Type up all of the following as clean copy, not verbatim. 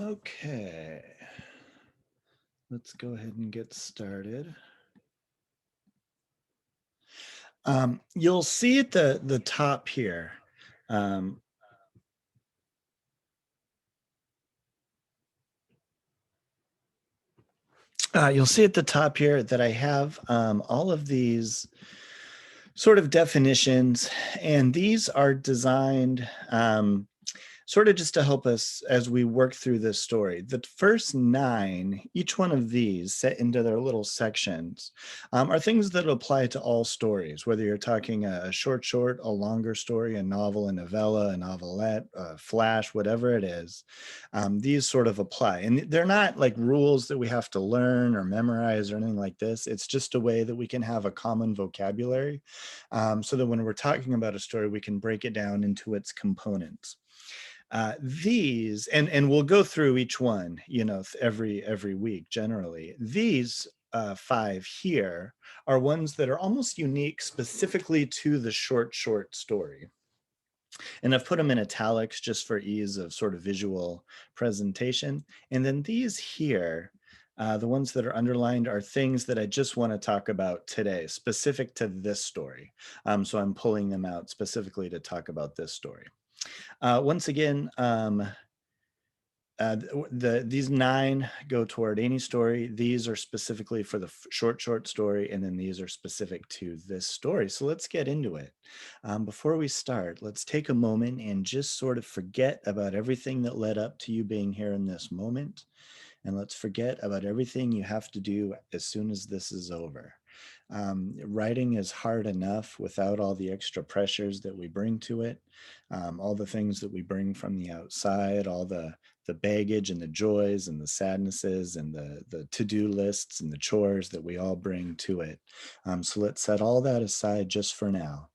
Okay, let's go ahead and get started. You'll see at the top here, you'll see at the top here that I have all of these sort of definitions, and these are designed sort of just to help us as we work through this story. The first 9, each one of these set into their little sections, are things that apply to all stories, whether you're talking a short, a longer story, a novel, a novella, a novelette, a flash, whatever it is. These sort of apply. And they're not like rules that we have to learn or memorize or anything like this. It's just a way that we can have a common vocabulary, so that when we're talking about a story, we can break it down into its components. These, and we'll go through each one, every week generally. These 5 here are ones that are almost unique specifically to the short story. And I've put them in italics just for ease of sort of visual presentation. And then these here, the ones that are underlined, are things that I just want to talk about today, specific to this story. So I'm pulling them out specifically to talk about this story. Once again, these 9 go toward any story. These are specifically for the short story, and then these are specific to this story. So let's get into it. Before we start, let's take a moment and just sort of forget about everything that led up to you being here in this moment. And let's forget about everything you have to do as soon as this is over. Writing is hard enough without all the extra pressures that we bring to it, all the things that we bring from the outside, all the baggage and the joys and the sadnesses and the to-do lists and the chores that we all bring to it. So let's set all that aside just for now.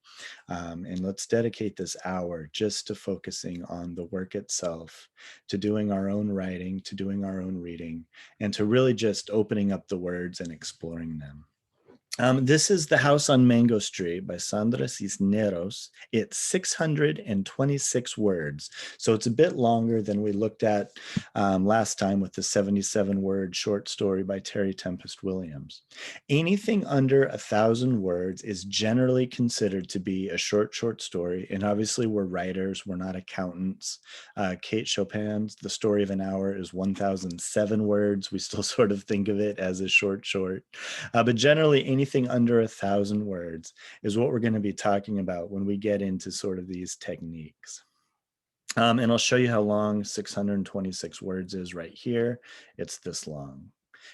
And let's dedicate this hour just to focusing on the work itself, to doing our own writing, to doing our own reading, and to really just opening up the words and exploring them. This is The House on Mango Street by Sandra Cisneros. It's 626 words, so it's a bit longer than we looked at last time with the 77-word short story by Terry Tempest Williams. Anything under 1,000 words is generally considered to be a short story, and obviously we're writers, we're not accountants. Kate Chopin's The Story of an Hour is 1,007 words. We still sort of think of it as a short. But generally, anything under 1,000 words is what we're going to be talking about when we get into sort of these techniques. And I'll show you how long 626 words is right here. It's this long.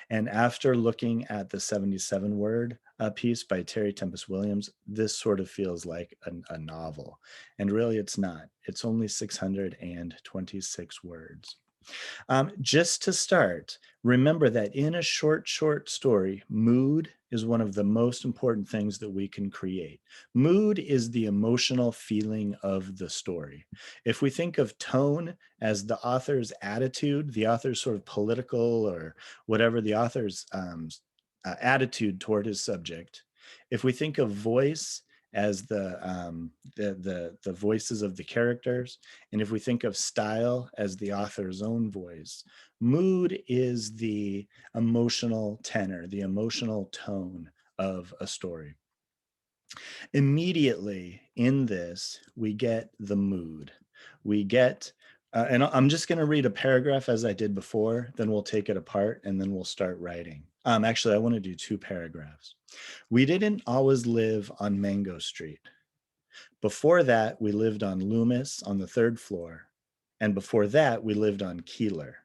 And after looking at the 77-word piece by Terry Tempest Williams, this sort of feels like a novel. And really, it's not. It's only 626 words. Just to start, remember that in a short story, mood is one of the most important things that we can create. Mood is the emotional feeling of the story. If we think of tone as the author's attitude, the author's sort of political or whatever, the author's attitude toward his subject. If we think of voice as the voices of the characters, and if we think of style as the author's own voice, mood is the emotional tenor, the emotional tone of a story. Immediately in this, we get the mood. We get, and I'm just going to read a paragraph as I did before, then we'll take it apart and then we'll start writing. Actually, I want to do 2 paragraphs. We didn't always live on Mango Street. Before that, we lived on Loomis on the 3rd floor. And before that, we lived on Keeler.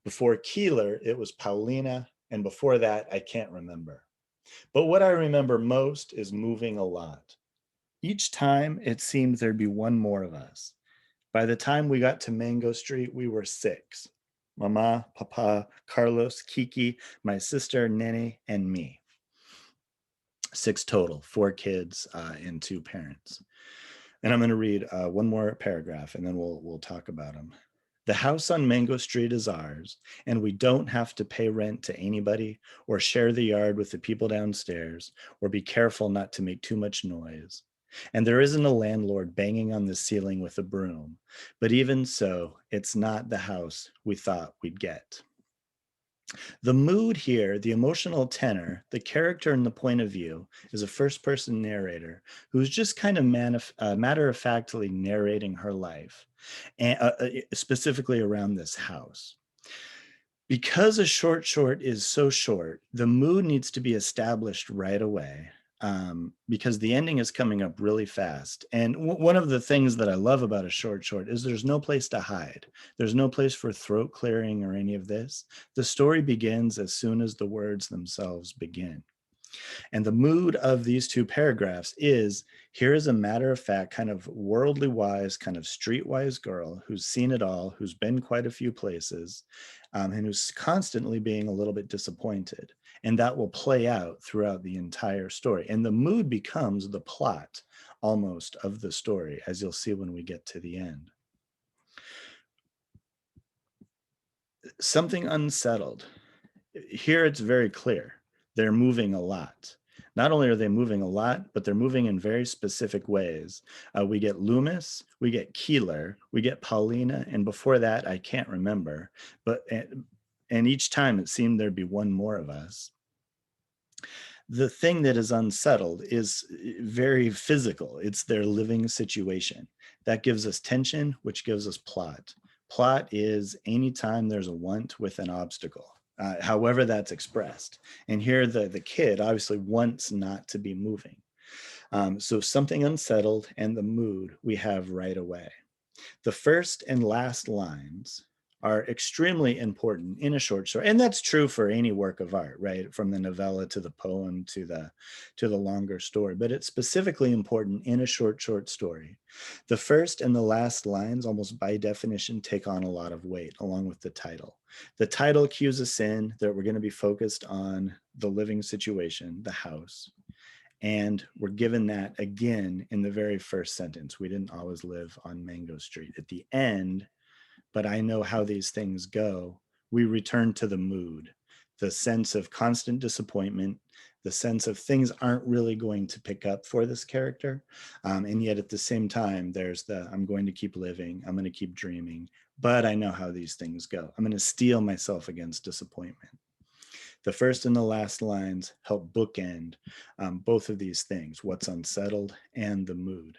Before Keeler, it was Paulina. And before that, I can't remember. But what I remember most is moving a lot. Each time, it seemed there'd be one more of us. By the time we got to Mango Street, we were 6. Mama, Papa, Carlos, Kiki, my sister, Nene, and me. 6 total, 4 kids and 2 parents. And I'm going to read one more paragraph, and then we'll talk about them. The house on Mango Street is ours, and we don't have to pay rent to anybody or share the yard with the people downstairs or be careful not to make too much noise. And there isn't a landlord banging on the ceiling with a broom. But even so, it's not the house we thought we'd get. The mood here, the emotional tenor, the character and the point of view is a first person narrator who's just kind of matter of factly narrating her life, and, specifically around this house. Because a short is so short, the mood needs to be established right away, because the ending is coming up really fast. And one of the things that I love about a short is there's no place to hide. There's no place for throat clearing or any of this. The story begins as soon as the words themselves begin. And the mood of these two paragraphs is, here is a matter of fact, kind of worldly wise, kind of streetwise girl who's seen it all, who's been quite a few places, and who's constantly being a little bit disappointed. And that will play out throughout the entire story. And the mood becomes the plot almost of the story, as you'll see when we get to the end. Something unsettled. Here it's very clear. They're moving a lot. Not only are they moving a lot, but they're moving in very specific ways. We get Loomis, we get Keeler, we get Paulina, and before that, I can't remember. But and each time it seemed there'd be one more of us. The thing that is unsettled is very physical. It's their living situation. That gives us tension, which gives us plot. Plot is anytime there's a want with an obstacle, however that's expressed. And here the kid obviously wants not to be moving. So something unsettled and the mood we have right away. The first and last lines are extremely important in a short story, and that's true for any work of art, right, from the novella to the poem to the longer story, but it's specifically important in a short story. The first and the last lines almost by definition take on a lot of weight along with the title. The title cues us in that we're going to be focused on the living situation, the house. And we're given that again in the very first sentence. We didn't always live on Mango Street. At the end, but I know how these things go, we return to the mood, the sense of constant disappointment, the sense of things aren't really going to pick up for this character. And yet at the same time, there's the, I'm going to keep living, I'm going to keep dreaming, but I know how these things go. I'm going to steel myself against disappointment. The first and the last lines help bookend both of these things, what's unsettled and the mood.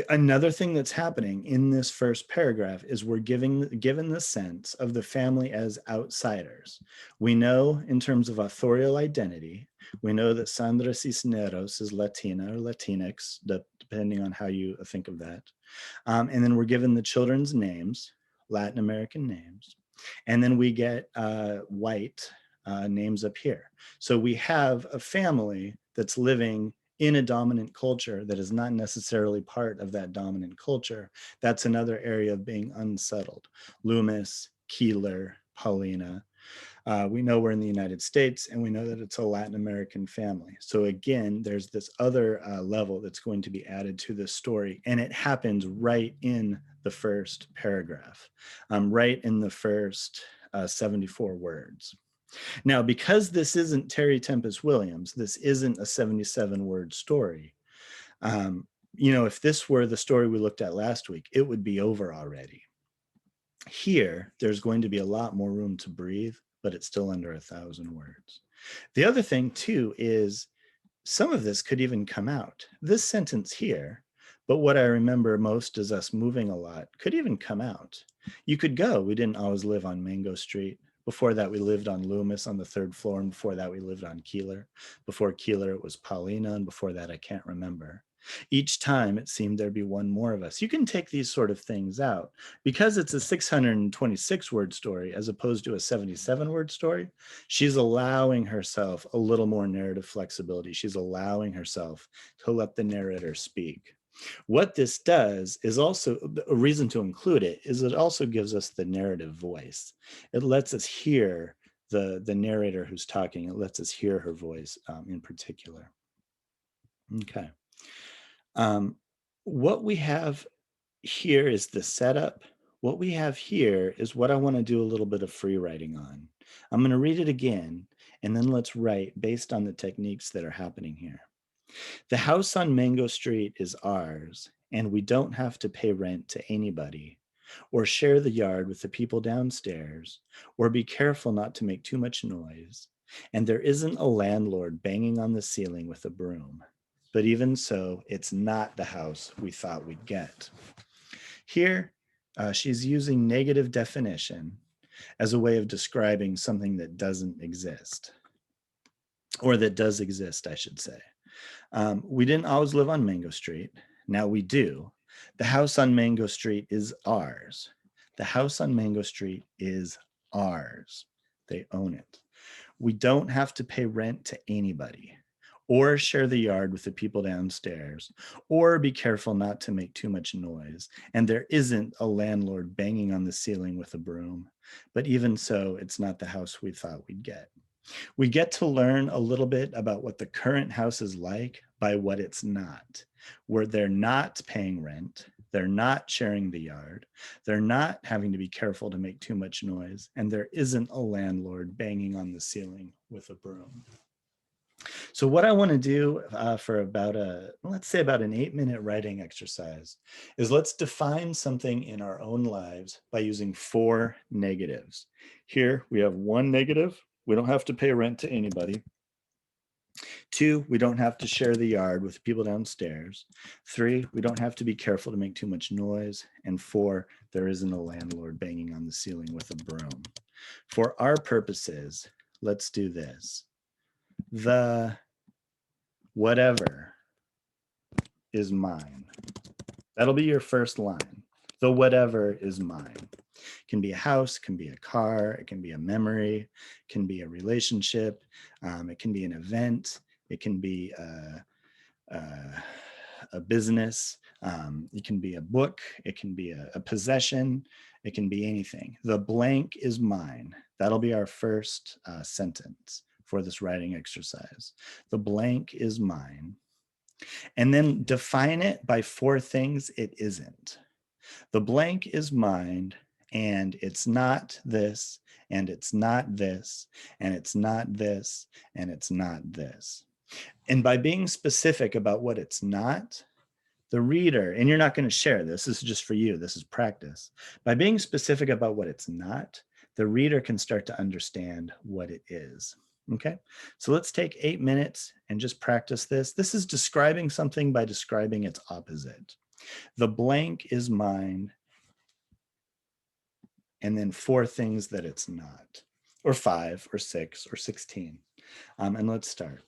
Another thing that's happening in this first paragraph is we're given the sense of the family as outsiders. We know in terms of authorial identity, we know that Sandra Cisneros is Latina or Latinx, depending on how you think of that. And then we're given the children's names, Latin American names. And then we get white names up here. So we have a family that's living in a dominant culture that is not necessarily part of that dominant culture. That's another area of being unsettled. Loomis, Keeler, Paulina. We know we're in the United States and we know that it's a Latin American family. So again, there's this other level that's going to be added to this story, and it happens right in the first paragraph, right in the first 74 words. Now, because this isn't Terry Tempest Williams, this isn't a 77-word story. If this were the story we looked at last week, it would be over already. Here, there's going to be a lot more room to breathe, but it's still under 1,000 words. The other thing, too, is some of this could even come out. This sentence here, but what I remember most is us moving a lot, could even come out. You could go, we didn't always live on Mango Street. Before that, we lived on Loomis on the 3rd floor, and before that, we lived on Keeler. Before Keeler, it was Paulina, and before that, I can't remember. Each time, it seemed there'd be one more of us. You can take these sort of things out. Because it's a 626-word story as opposed to a 77-word story, she's allowing herself a little more narrative flexibility. She's allowing herself to let the narrator speak. What this does is also a reason to include it is it also gives us the narrative voice. It lets us hear the narrator who's talking. It lets us hear her voice in particular. Okay. What we have here is the setup. What we have here is what I want to do a little bit of free writing on. I'm going to read it again, and then let's write based on the techniques that are happening here. The house on Mango Street is ours, and we don't have to pay rent to anybody, or share the yard with the people downstairs, or be careful not to make too much noise. And there isn't a landlord banging on the ceiling with a broom. But even so, it's not the house we thought we'd get. Here, she's using negative definition as a way of describing something that doesn't exist, or that does exist, I should say. We didn't always live on Mango Street. Now we do. The house on Mango Street is ours. The house on Mango Street is ours. They own it. We don't have to pay rent to anybody, or share the yard with the people downstairs, or be careful not to make too much noise. And there isn't a landlord banging on the ceiling with a broom. But even so, it's not the house we thought we'd get. We get to learn a little bit about what the current house is like by what it's not, where they're not paying rent, they're not sharing the yard, they're not having to be careful to make too much noise, and there isn't a landlord banging on the ceiling with a broom. So what I want to do for let's say about an 8-minute writing exercise is let's define something in our own lives by using 4 negatives. Here we have 1 negative. We don't have to pay rent to anybody. 2, we don't have to share the yard with people downstairs. 3, we don't have to be careful to make too much noise. And 4, there isn't a landlord banging on the ceiling with a broom. For our purposes, let's do this. The whatever is mine. That'll be your first line. The whatever is mine. It can be a house, can be a car, it can be a memory, it can be a relationship, it can be an event, it can be a business, it can be a book, it can be a possession, it can be anything. The blank is mine. That'll be our first sentence for this writing exercise. The blank is mine. And then define it by 4 things it isn't. The blank is mine, and it's not this, and it's not this, and it's not this, and it's not this. And by being specific about what it's not, the reader, and you're not going to share this is just for you, this is practice. By being specific about what it's not, the reader can start to understand what it is. Okay, so let's take 8 minutes and just practice this. This is describing something by describing its opposite. The blank is mine, and then 4 things that it's not, or 5 or 6 or 16. And let's start.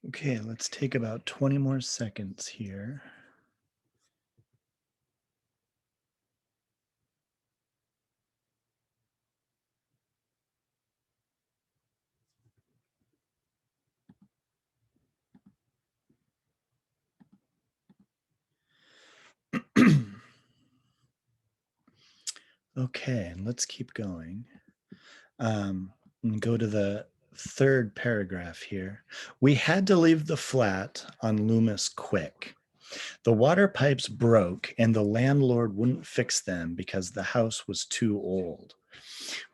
Okay, let's take about 20 more seconds here. Okay, and let's keep going. And go to the third paragraph here. We had to leave the flat on Loomis quick. The water pipes broke, and the landlord wouldn't fix them because the house was too old.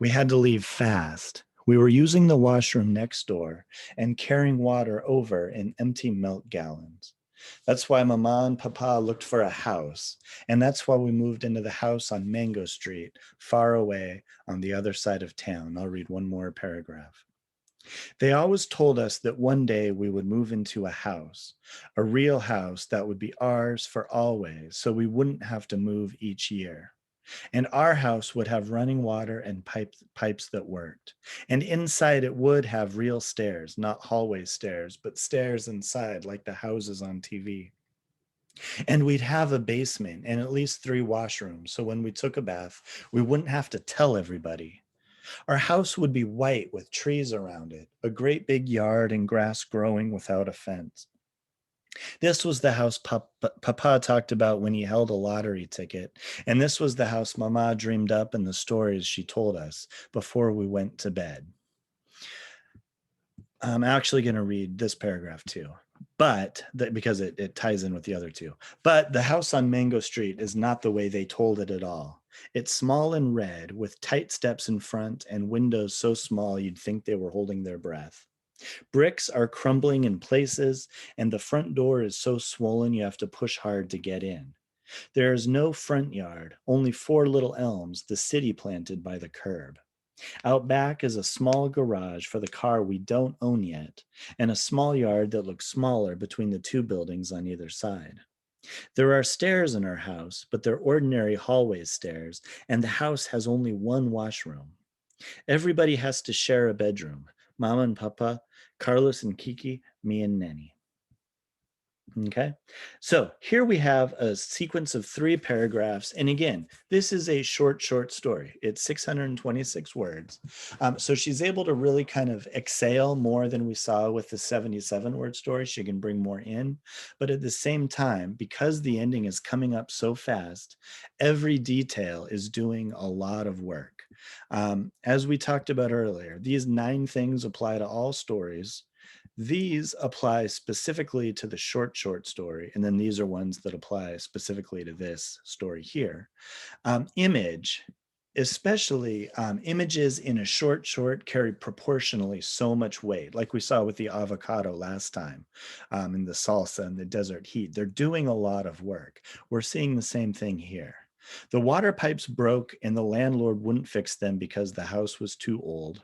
We had to leave fast. We were using the washroom next door and carrying water over in empty milk gallons. That's why Mama and Papa looked for a house. And that's why we moved into the house on Mango Street, far away on the other side of town. I'll read one more paragraph. They always told us that one day we would move into a real house that would be ours for always, so we wouldn't have to move each year. And our house would have running water and pipes that worked. And inside it would have real stairs, not hallway stairs, but stairs inside like the houses on TV. And we'd have a basement and at least 3 washrooms. So when we took a bath, we wouldn't have to tell everybody. Our house would be white with trees around it, a great big yard and grass growing without a fence. This was the house Papa talked about when he held a lottery ticket, and this was the house Mama dreamed up in the stories she told us before we went to bed. I'm actually going to read this paragraph too, because it ties in with the other two. But the house on Mango Street is not the way they told it at all. It's small and red with tight steps in front and windows so small you'd think they were holding their breath. Bricks are crumbling in places, and the front door is so swollen you have to push hard to get in. There is no front yard, only 4 little elms the city planted by the curb. Out back is a small garage for the car we don't own yet, and a small yard that looks smaller between the 2 buildings on either side. There are stairs in our house, but they're ordinary hallway stairs, and the house has only 1 washroom. Everybody has to share a bedroom. Mama and Papa, Carlos and Kiki, me and Nenny. Okay, so here we have a sequence of 3 paragraphs. And again, this is a short story. It's 626 words. So she's able to really kind of exhale more than we saw with the 77-word story. She can bring more in. But at the same time, because the ending is coming up so fast, every detail is doing a lot of work. As we talked about earlier, these 9 things apply to all stories. These apply specifically to the short story, and then these are ones that apply specifically to this story here. Image, especially images in a short carry proportionally so much weight, like we saw with the avocado last time, and the salsa and the desert heat. They're doing a lot of work. We're seeing the same thing here. The water pipes broke and the landlord wouldn't fix them because the house was too old.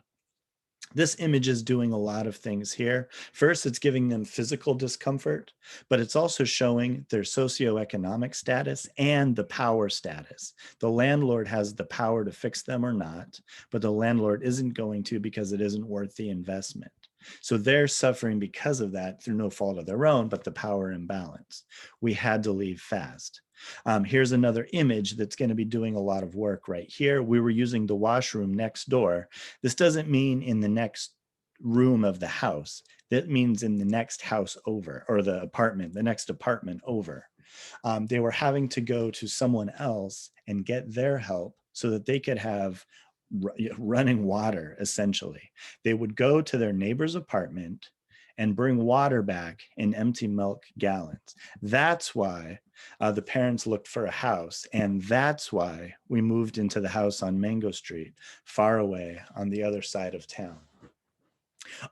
This image is doing a lot of things here. First, it's giving them physical discomfort, but it's also showing their socioeconomic status and the power status. The landlord has the power to fix them or not, but the landlord isn't going to because it isn't worth the investment. So they're suffering because of that through no fault of their own, but the power imbalance. We had to leave fast. Here's another image that's going to be doing a lot of work right here. We were using the washroom next door. This doesn't mean in the next room of the house. That means in the next house over, or the next apartment over. They were having to go to someone else and get their help so that they could have running water, essentially. They would go to their neighbor's apartment and bring water back in empty milk gallons. That's why the parents looked for a house. And that's why we moved into the house on Mango Street, far away on the other side of town.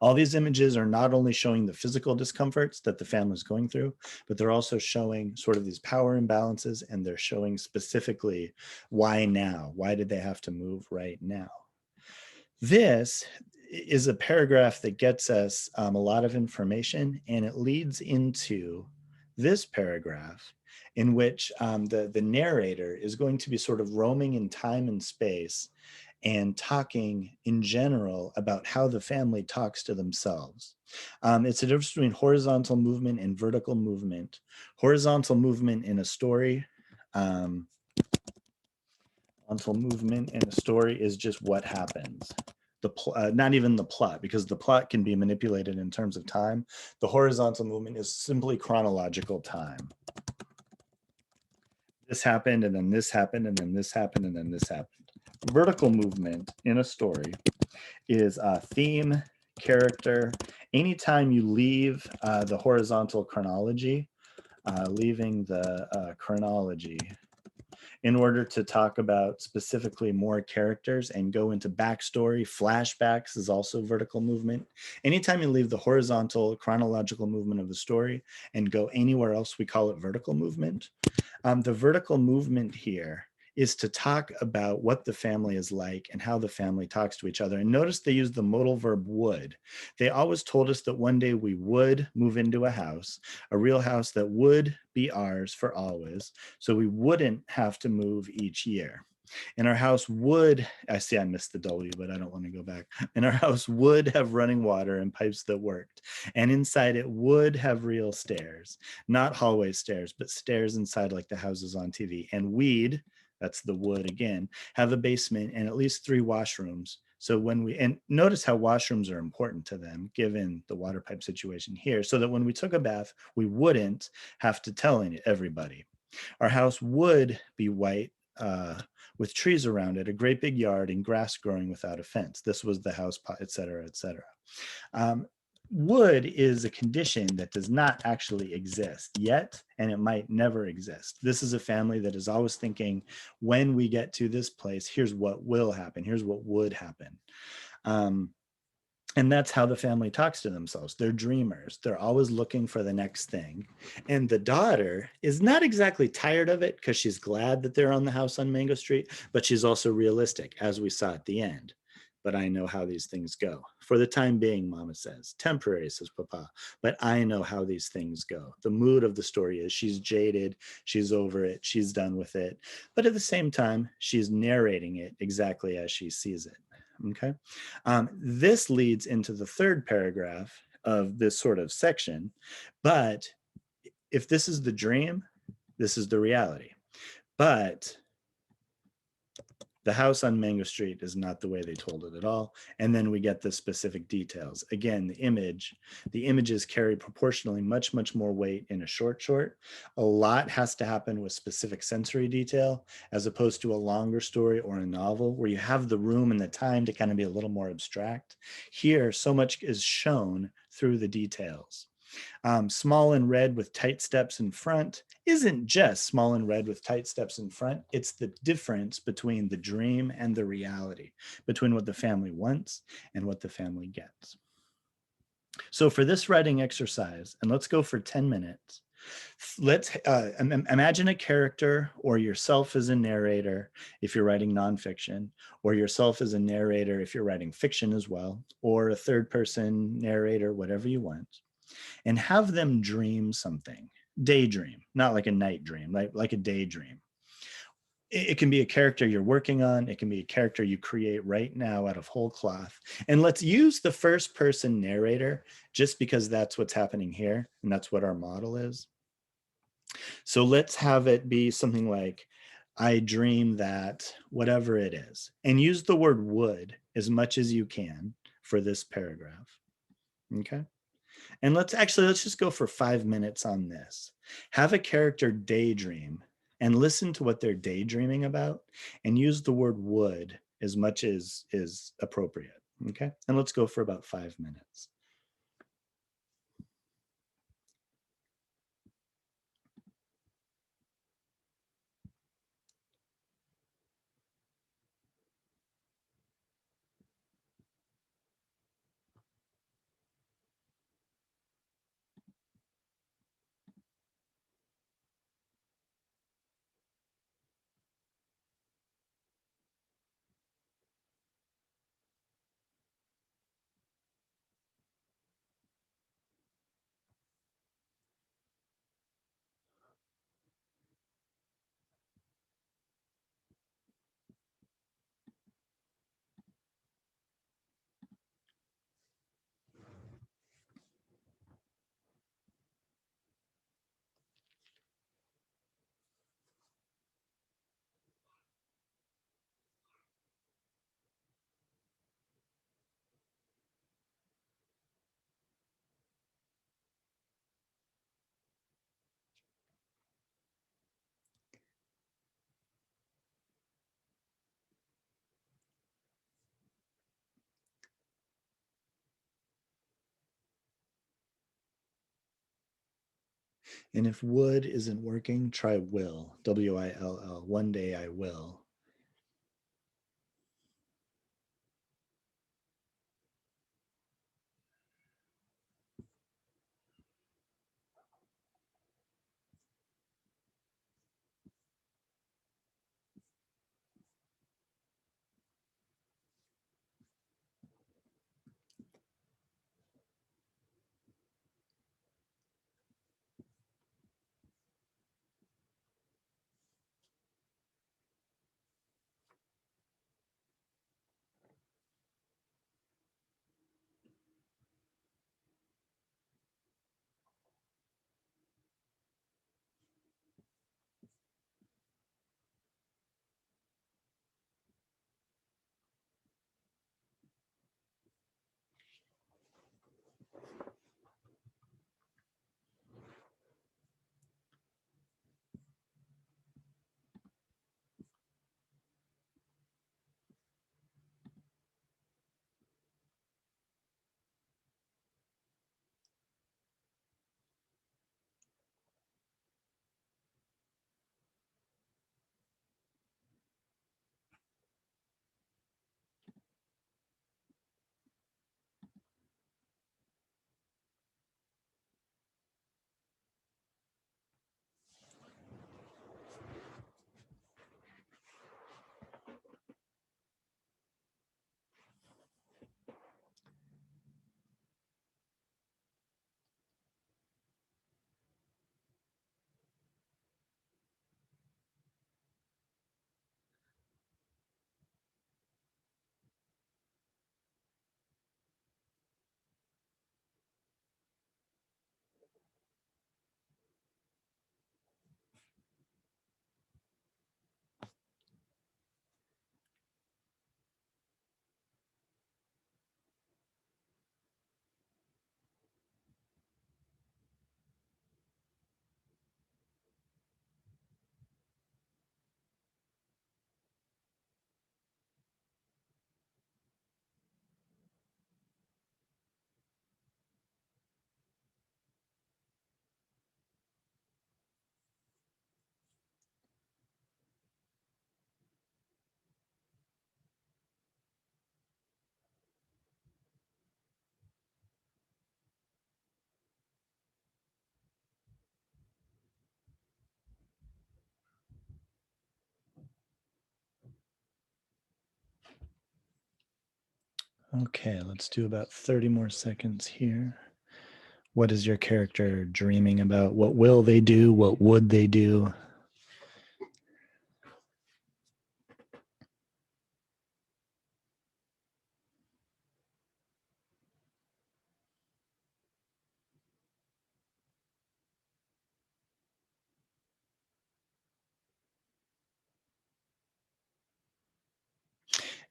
All these images are not only showing the physical discomforts that the family is going through, but they're also showing sort of these power imbalances, and they're showing specifically why now? Why did they have to move right now? This is a paragraph that gets us a lot of information, and it leads into this paragraph in which the narrator is going to be sort of roaming in time and space and talking in general about how the family talks to themselves. It's a difference between horizontal movement and vertical movement. Horizontal movement in a story, um, horizontal movement in a story is just what happens. Not even the plot, because the plot can be manipulated in terms of time. The horizontal movement is simply chronological time. This happened, and then this happened, and then this happened, and then this happened. Vertical movement in a story is a theme, character. Anytime you leave the horizontal chronology, leaving the chronology in order to talk about specifically more characters and go into backstory. Flashbacks is also vertical movement. Anytime you leave the horizontal chronological movement of the story and go anywhere else, we call it vertical movement. The vertical movement here is to talk about what the family is like and how the family talks to each other. And notice they use the modal verb would. They always told us that one day we would move into a real house that would be ours for always. So we wouldn't have to move each year. And our house would, I see I missed the W, but I don't want to go back. And our house would have running water and pipes that worked. And inside it would have real stairs, not hallway stairs, but stairs inside like the houses on TV. And we'd, that's the would again, have a basement and at least 3 washrooms. So when and notice how washrooms are important to them, given the water pipe situation here, so that when we took a bath, we wouldn't have to tell everybody. Our house would be white with trees around it, a great big yard, and grass growing without a fence. This was the house, et cetera, et cetera. Would is a condition that does not actually exist yet, and it might never exist. This is a family that is always thinking, when we get to this place, here's what will happen, here's what would happen. And that's how the family talks to themselves. They're dreamers. They're always looking for the next thing. And the daughter is not exactly tired of it because she's glad that they're on the house on Mango Street, but she's also realistic, as we saw at the end. But I know how these things go. For the time being, Mama says. Temporary, says Papa. But I know how these things go. The mood of the story is she's jaded, she's over it, she's done with it. But at the same time, she's narrating it exactly as she sees it. Okay. This leads into the third paragraph of this sort of section. But if this is the dream, this is the reality. But the house on Mango Street is not the way they told it at all. And then we get the specific details. Again, the images carry proportionally much, much more weight in a short. A lot has to happen with specific sensory detail, as opposed to a longer story or a novel where you have the room and the time to kind of be a little more abstract. Here, so much is shown through the details. Small and red with tight steps in front isn't just small and red with tight steps in front. It's the difference between the dream and the reality, between what the family wants and what the family gets. So for this writing exercise, and let's go for 10 minutes, let's imagine a character or yourself as a narrator if you're writing nonfiction, or yourself as a narrator if you're writing fiction as well, or a third person narrator, whatever you want, and have them dream something. Daydream, not like a night dream, like a daydream. It can be a character you're working on. It can be a character you create right now out of whole cloth. And let's use the first person narrator just because that's what's happening here. And that's what our model is. So let's have it be something like, I dream that whatever it is, and use the word would as much as you can for this paragraph. Okay. And let's just go for 5 minutes on this. Have a character daydream and listen to what they're daydreaming about, and use the word would as much as is appropriate. Okay. And let's go for about 5 minutes. And if would isn't working, try will. W-I-L-L. One day I will. Okay, let's do about 30 more seconds here. What is your character dreaming about? What will they do? What would they do?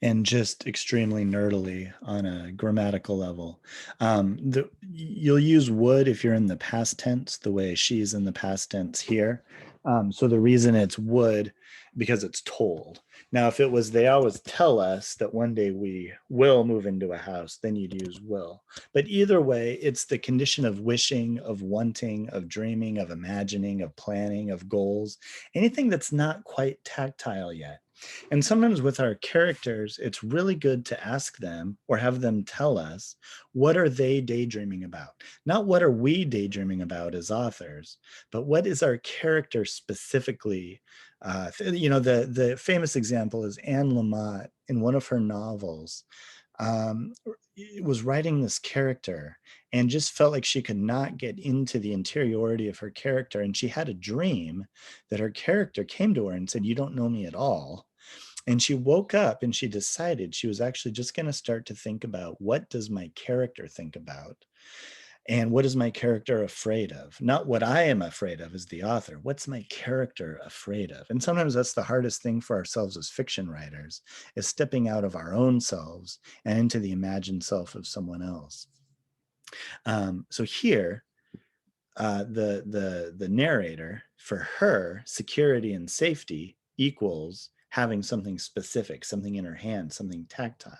And just extremely nerdily on a grammatical level. You'll use would if you're in the past tense, the way she's in the past tense here. So the reason it's would, because it's told. Now, if it was they always tell us that one day we will move into a house, then you'd use will. But either way, it's the condition of wishing, of wanting, of dreaming, of imagining, of planning, of goals, anything that's not quite tactile yet. And sometimes with our characters, it's really good to ask them or have them tell us, what are they daydreaming about? Not what are we daydreaming about as authors, but what is our character specifically? The famous example is Anne Lamott in one of her novels. Um, was writing this character and just felt like she could not get into the interiority of her character. And she had a dream that her character came to her and said, "You don't know me at all." And she woke up and she decided she was actually just going to start to think about, what does my character think about? And what is my character afraid of? Not what I am afraid of as the author. What's my character afraid of? And sometimes that's the hardest thing for ourselves as fiction writers, is stepping out of our own selves and into the imagined self of someone else. So here, the narrator, for her, security and safety equals having something specific, something in her hand, something tactile.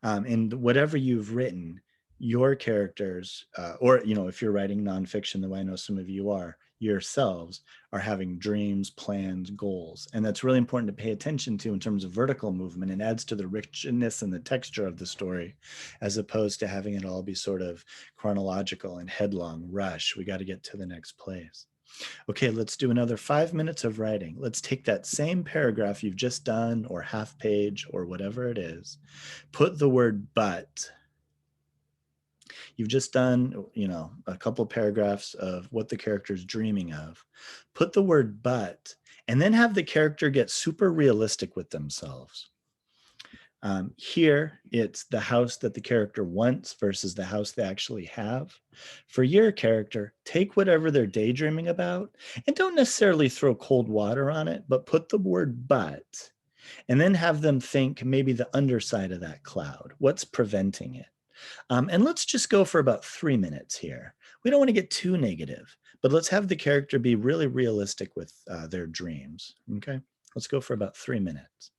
And whatever you've written, your characters, or if you're writing nonfiction, the way I know some of you are, yourselves are having dreams, plans, goals. And that's really important to pay attention to in terms of vertical movement. It adds to the richness and the texture of the story, as opposed to having it all be sort of chronological and headlong rush. We got to get to the next place. Okay, let's do another 5 minutes of writing. Let's take that same paragraph you've just done, or half page, or whatever it is. Put the word but. You've just done, a couple of paragraphs of what the character's dreaming of. Put the word but, and then have the character get super realistic with themselves. Here, it's the house that the character wants versus the house they actually have. For your character, take whatever they're daydreaming about and don't necessarily throw cold water on it, but put the word but, and then have them think maybe the underside of that cloud. What's preventing it? And let's just go for about 3 minutes here. We don't want to get too negative, but let's have the character be really realistic with their dreams. Okay, let's go for about 3 minutes.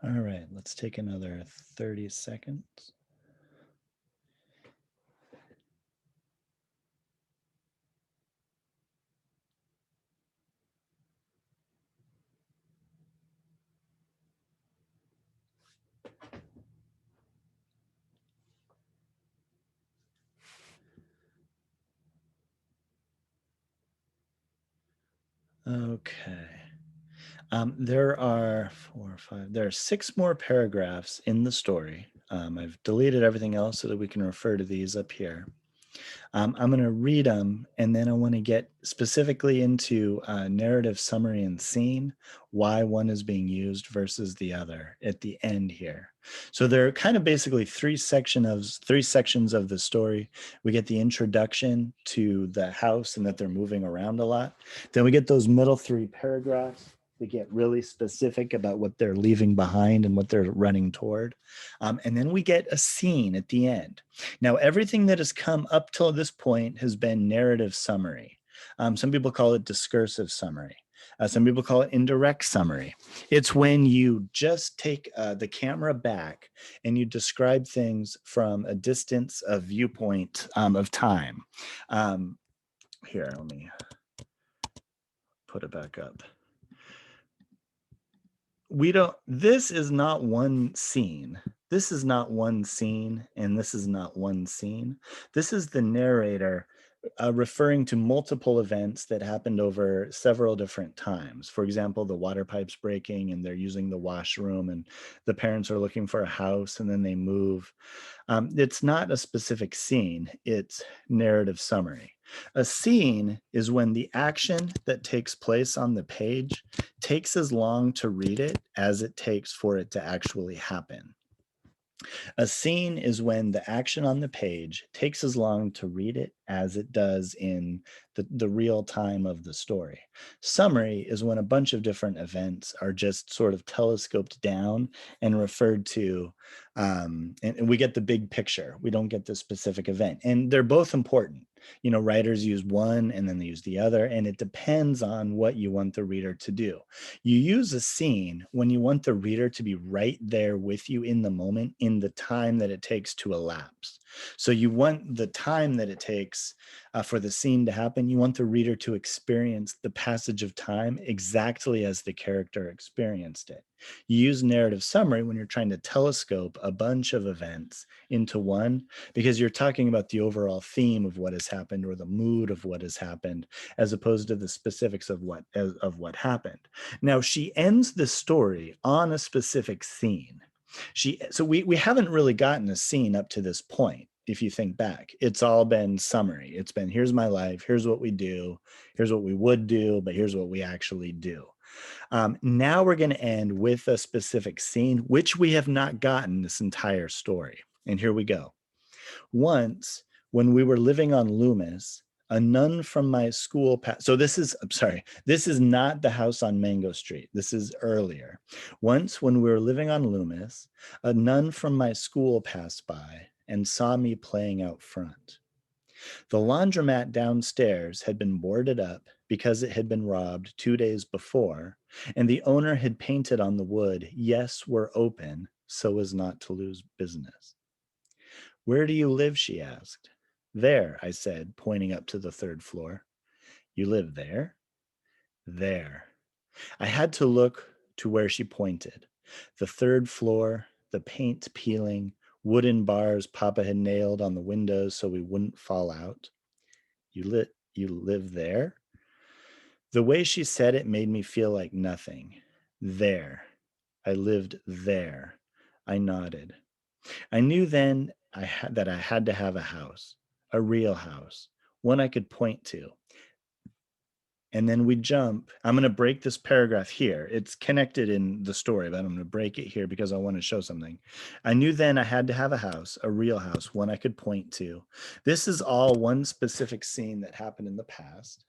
All right, let's take another 30 seconds. Okay. There are four, five, there are six more paragraphs in the story. I've deleted everything else so that we can refer to these up here. I'm going to read them, and then I want to get specifically into narrative summary and scene, why one is being used versus the other at the end here. So there are kind of basically three sections of the story. We get the introduction to the house and that they're moving around a lot. Then we get those middle three paragraphs that get really specific about what they're leaving behind and what they're running toward. And then we get a scene at the end. Now, everything that has come up till this point has been narrative summary. Some people call it discursive summary. Some people call it indirect summary. It's when you just take the camera back and you describe things from a distance of viewpoint of time. Here, let me put it back up. This is not one scene. This is not one scene, and this is not one scene. This is the narrator referring to multiple events that happened over several different times. For example, the water pipes breaking and they're using the washroom, and the parents are looking for a house and then they move. It's not a specific scene, it's narrative summary. A scene is when the action that takes place on the page takes as long to read it as it takes for it to actually happen. A scene is when the action on the page takes as long to read it as it does in the real time of the story. Summary is when a bunch of different events are just sort of telescoped down and referred to, and we get the big picture. We don't get the specific event. And they're both important. You know, writers use one and then they use the other, and it depends on what you want the reader to do. You use a scene when you want the reader to be right there with you in the moment, in the time that it takes to elapse. So you want the time that it takes for the scene to happen. You want the reader to experience the passage of time exactly as the character experienced it. You use narrative summary when you're trying to telescope a bunch of events into one, because you're talking about the overall theme of what has happened or the mood of what has happened, as opposed to the specifics of what happened. Now, she ends the story on a specific scene. So we haven't really gotten a scene up to this point. If you think back, it's all been summary. It's been, here's my life, here's what we do, here's what we would do, but here's what we actually do. Now we're going to end with a specific scene, which we have not gotten this entire story. And here we go. Once, when we were living on Loomis, a nun from my school so this is not the house on Mango Street. This is earlier. Once, when we were living on Loomis, a nun from my school passed by and saw me playing out front. The laundromat downstairs had been boarded up because it had been robbed 2 days before, and the owner had painted on the wood, "Yes, we're open," so as not to lose business. "Where do you live?" she asked. "There," I said, pointing up to the third floor. "You live there?" "There." I had to look to where she pointed. The third floor, the paint peeling, wooden bars Papa had nailed on the windows so we wouldn't fall out. You live there?" The way she said it made me feel like nothing. There. I lived there. I nodded. I knew then that I had to have a house, a real house, one I could point to. And then we jump. I'm going to break this paragraph here. It's connected in the story, but I'm going to break it here because I want to show something. I knew then I had to have a house, a real house, one I could point to. This is all one specific scene that happened in the past.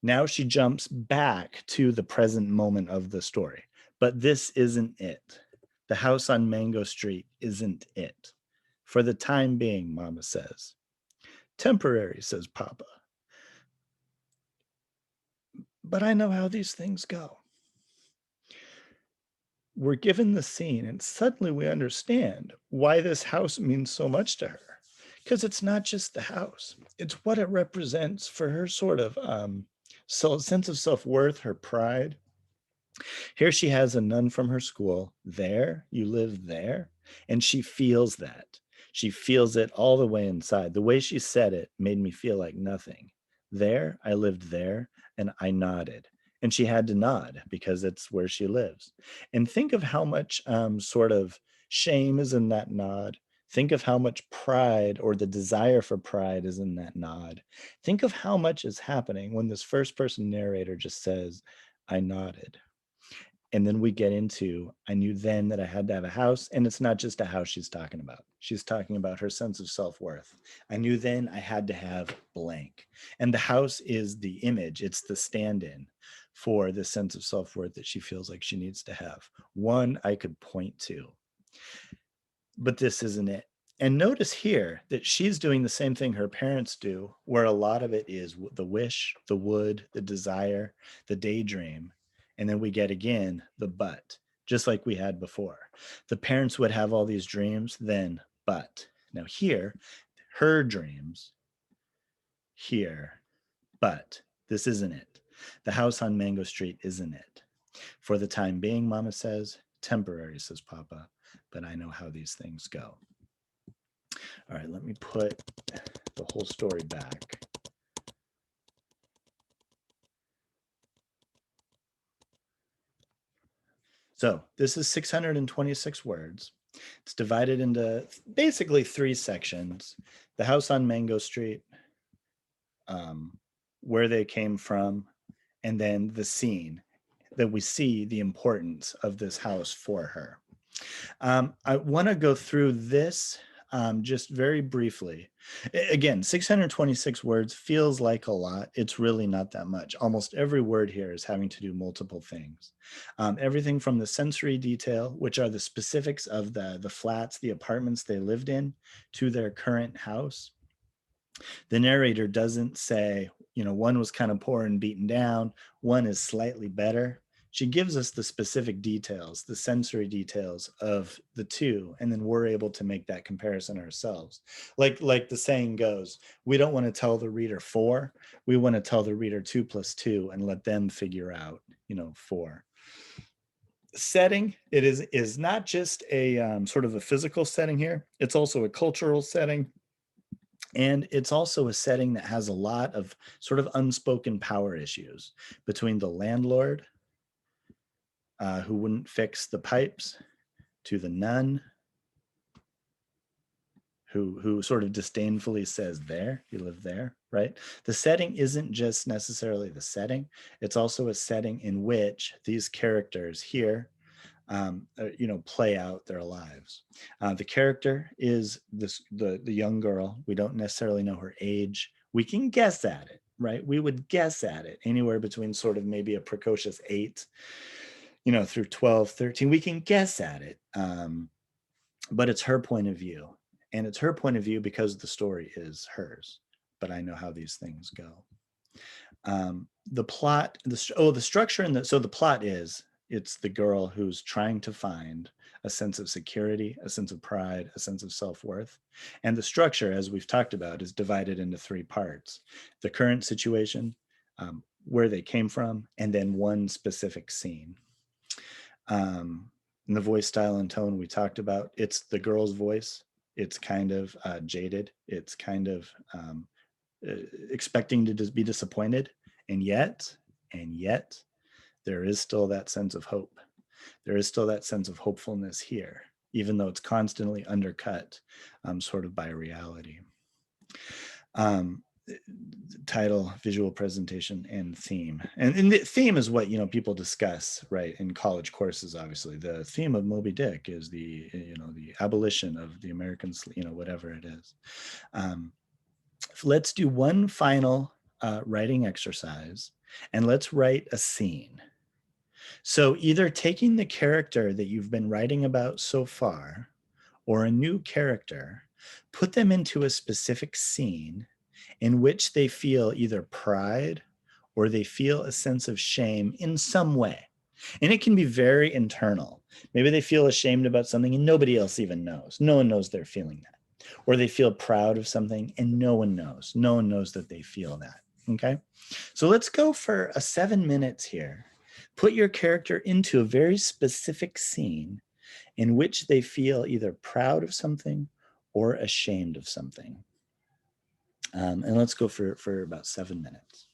Now she jumps back to the present moment of the story. But this isn't it. The house on Mango Street isn't it. For the time being, Mama says. "Temporary," says Papa. But I know how these things go. We're given the scene, and suddenly we understand why this house means so much to her. Because it's not just the house, it's what it represents for her sort of sense of self-worth, her pride. Here she has a nun from her school. There, you live there. And she feels that. She feels it all the way inside. The way she said it made me feel like nothing. There, I lived there, and I nodded. And she had to nod because it's where she lives. And think of how much sort of shame is in that nod. Think of how much pride or the desire for pride is in that nod. Think of how much is happening when this first person narrator just says, I nodded. And then we get into, I knew then that I had to have a house. And it's not just a house she's talking about. She's talking about her sense of self-worth. I knew then I had to have blank. And the house is the image, it's the stand-in for the sense of self-worth that she feels like she needs to have. One I could point to, but this isn't it. And notice here that she's doing the same thing her parents do, where a lot of it is the wish, the would, the desire, the daydream. And then we get again the but, just like we had before. The parents would have all these dreams, then but. Now here, her dreams, here, but this isn't it. The house on Mango Street isn't it. For the time being, Mama says, temporary, says Papa, but I know how these things go. All right, let me put the whole story back. So this is 626 words. It's divided into basically 3 sections. The house on Mango Street, where they came from, and then the scene that we see the importance of this house for her. I want to go through this just very briefly. Again, 626 words feels like a lot. It's really not that much. Almost every word here is having to do multiple things. Everything from the sensory detail, which are the specifics of the flats, the apartments they lived in, to their current house. The narrator doesn't say, you know, one was kind of poor and beaten down, one is slightly better. She gives us the specific details, the sensory details of the two, and then we're able to make that comparison ourselves. Like the saying goes, we don't want to tell the reader 4, we want to tell the reader 2 + 2 and let them figure out, you know, 4. Setting, it is not just a sort of a physical setting here, it's also a cultural setting. And it's also a setting that has a lot of sort of unspoken power issues between the landlord, who wouldn't fix the pipes, to the nun, who sort of disdainfully says, there, you live there, right? The setting isn't just necessarily the setting, it's also a setting in which these characters here you know, play out their lives. The character is the young girl. We don't necessarily know her age. We can guess at it, right? We would guess at it anywhere between sort of maybe a precocious 8, you know, through 12, 13. We can guess at it, but it's her point of view. And it's her point of view because the story is hers. But I know how these things go. The plot, the structure, and so the plot is, it's the girl who's trying to find a sense of security, a sense of pride, a sense of self-worth. And the structure, as we've talked about, is divided into 3 parts: the current situation, where they came from, and then one specific scene. And the voice style and tone we talked about, it's the girl's voice. It's kind of jaded. It's kind of expecting to be disappointed. And yet, there is still that sense of hope. There is still that sense of hopefulness here, even though it's constantly undercut sort of by reality. Title, visual presentation, and theme. And the theme is what, you know, people discuss, right, in college courses. Obviously, the theme of Moby Dick is the, you know, the abolition of the American, you know, whatever it is. Let's do one final writing exercise, and let's write a scene. So either taking the character that you've been writing about so far, or a new character, put them into a specific scene in which they feel either pride or they feel a sense of shame in some way. And it can be very internal. Maybe they feel ashamed about something and nobody else even knows. No one knows they're feeling that. Or they feel proud of something and no one knows. No one knows that they feel that. Okay. So let's go for a 7 minutes here. Put your character into a very specific scene in which they feel either proud of something or ashamed of something. And let's go for about 7 minutes.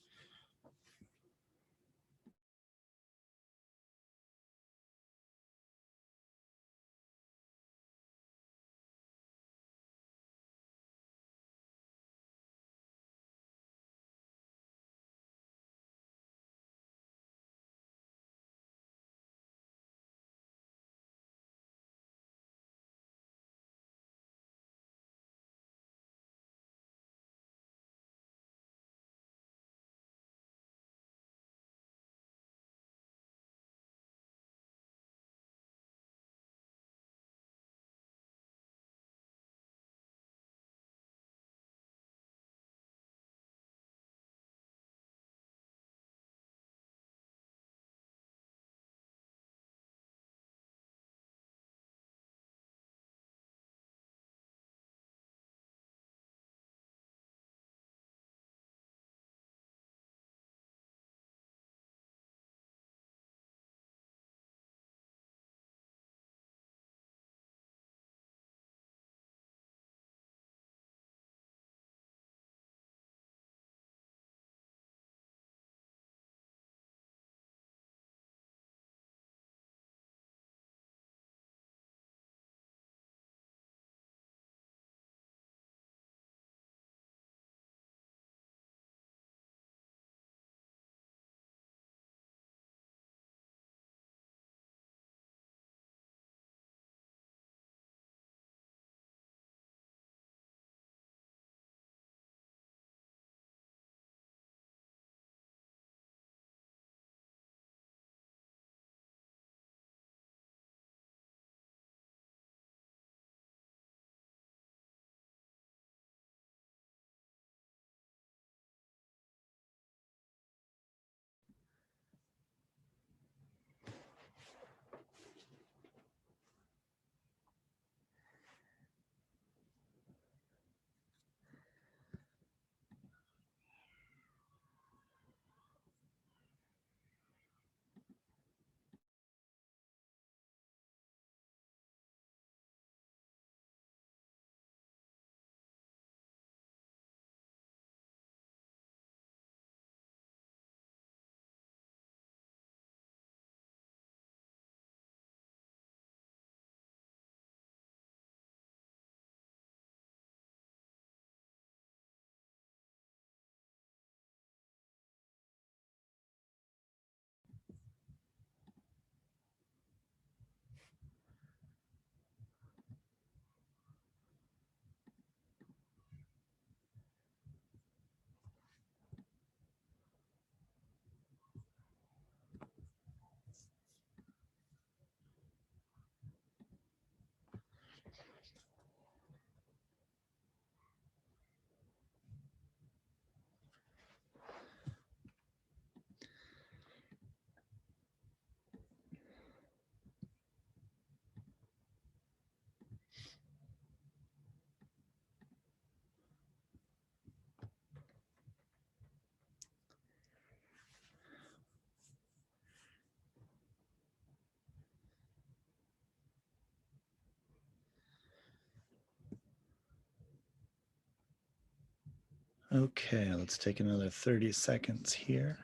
Okay, let's take another 30 seconds here.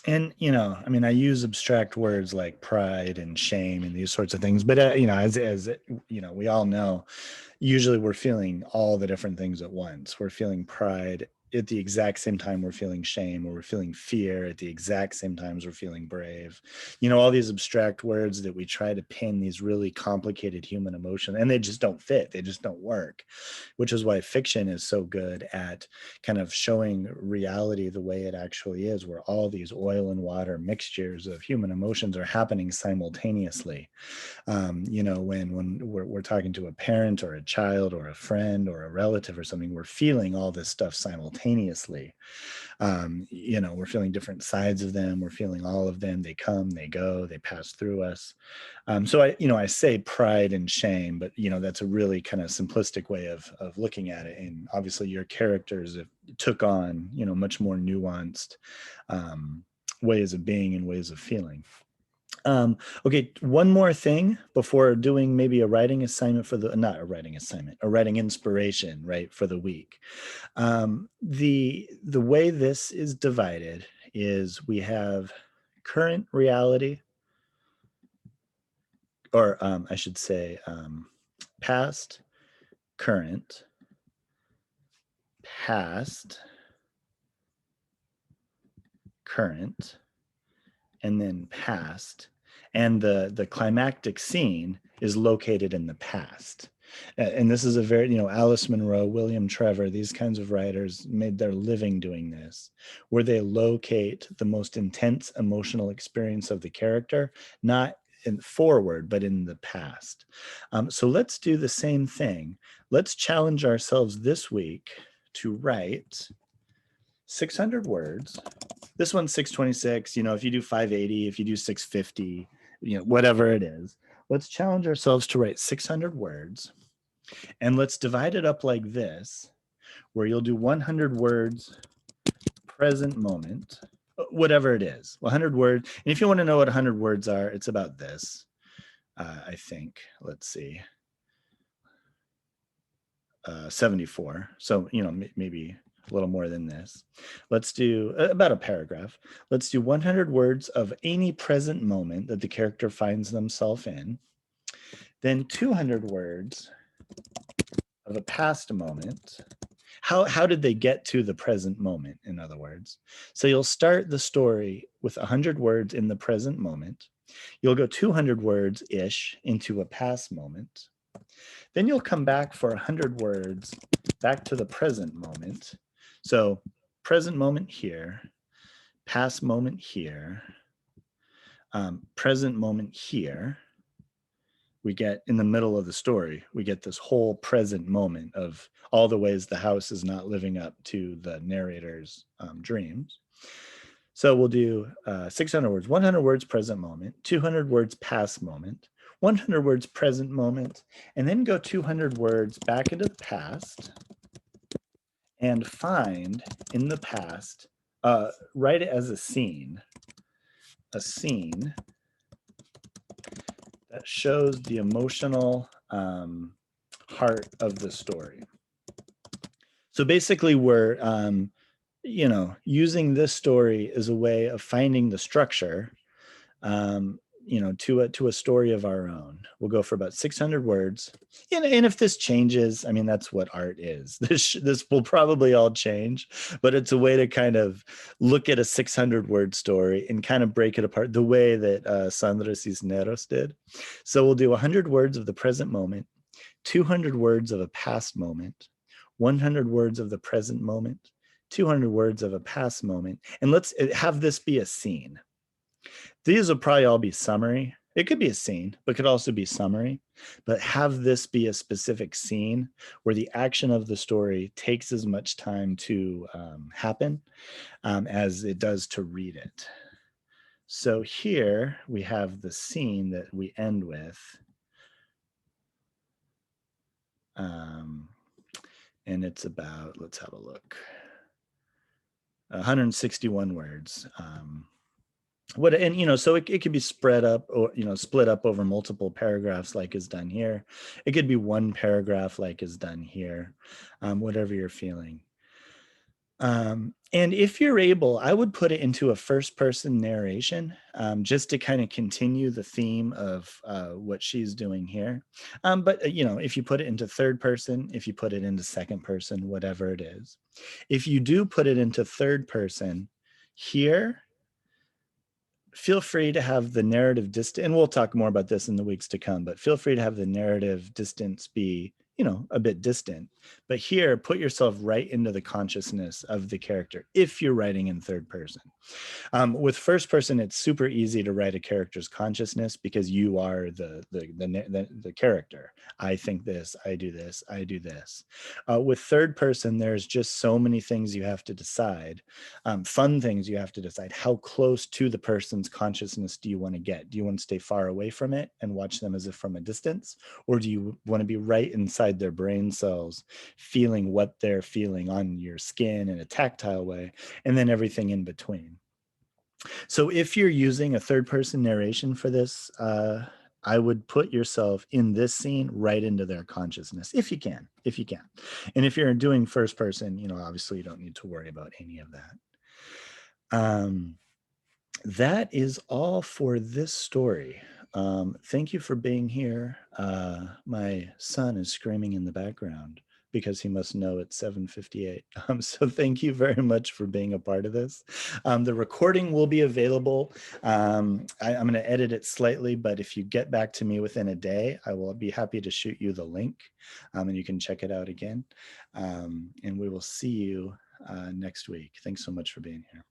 And I mean, I use abstract words like pride and shame and these sorts of things, but as we all know, usually we're feeling all the different things at once. We're feeling pride at the exact same time we're feeling shame, or we're feeling fear at the exact same times we're feeling brave. All these abstract words that we try to pin these really complicated human emotions, and they just don't fit. They just don't work, which is why fiction is so good at kind of showing reality the way it actually is, where all these oil and water mixtures of human emotions are happening simultaneously. When we're talking to a parent or a child or a friend or a relative or something, we're feeling all this stuff simultaneously. We're feeling different sides of them. We're feeling all of them. They come, they go, they pass through us. So I say pride and shame, but that's a really kind of simplistic way of looking at it. And obviously, your characters took on much more nuanced ways of being and ways of feeling. Okay, one more thing before doing maybe a writing assignment for the not a writing assignment, a writing inspiration, right, for the week. The way this is divided is we have current reality, or I should say past, current, past, current, and then past. And the climactic scene is located in the past. And this is a very, Alice Munro, William Trevor, these kinds of writers made their living doing this, where they locate the most intense emotional experience of the character, not in forward, but in the past. So let's do the same thing. Let's challenge ourselves this week to write 600 words. This one's 626. If you do 580, if you do 650, whatever it is, let's challenge ourselves to write 600 words, and let's divide it up like this, where you'll do 100 words present moment, whatever it is, 100 words. And if you want to know what 100 words are, it's about this. I think, let's see, 74. So, maybe a little more than this. Let's do about a paragraph. Let's do 100 words of any present moment that the character finds themselves in. Then 200 words of a past moment. How did they get to the present moment, in other words? So you'll start the story with 100 words in the present moment. You'll go 200 words ish into a past moment. Then you'll come back for 100 words back to the present moment. So present moment here, past moment here, present moment here. We get in the middle of the story, we get this whole present moment of all the ways the house is not living up to the narrator's dreams. So we'll do 600 words, 100 words present moment, 200 words past moment, 100 words present moment, and then go 200 words back into the past and find in the past, write it as a scene that shows the emotional heart of the story. So basically, we're using this story as a way of finding the structure, to a story of our own. We'll go for about 600 words, and if this changes, I mean, that's what art is. This will probably all change, but it's a way to kind of look at a 600-word story and kind of break it apart the way that Sandra Cisneros did. So we'll do 100 words of the present moment, 200 words of a past moment, 100 words of the present moment, 200 words of a past moment, and let's have this be a scene. These will probably all be summary. It could be a scene, but could also be summary. But have this be a specific scene where the action of the story takes as much time to happen as it does to read it. So here we have the scene that we end with. And it's about, let's have a look, 161 words. What, and so it could be spread up, or split up over multiple paragraphs like is done here. It could be one paragraph like is done here, whatever you're feeling. And if you're able, I would put it into a first person narration, just to kind of continue the theme of what she's doing here. But if you put it into third person, if you put it into second person, whatever it is, if you do put it into third person here, feel free to have the narrative distance, and we'll talk more about this in the weeks to come, but feel free to have the narrative distance be, a bit distant. But here, put yourself right into the consciousness of the character if you're writing in third person. With first person, it's super easy to write a character's consciousness because you are the character. I think this, I do this, I do this. With third person, there's just so many things you have to decide, fun things you have to decide. How close to the person's consciousness do you want to get? Do you want to stay far away from it and watch them as if from a distance? Or do you want to be right inside their brain cells, feeling what they're feeling on your skin in a tactile way, and then everything in between? So if you're using a third person narration for this, I would put yourself in this scene right into their consciousness, if you can, if you can. And if you're doing first person, obviously you don't need to worry about any of that. That is all for this story. Thank you for being here. My son is screaming in the background because he must know it's 7:58. So thank you very much for being a part of this. The recording will be available. I'm going to edit it slightly, but if you get back to me within a day, I will be happy to shoot you the link, and you can check it out again. And we will see you next week. Thanks so much for being here.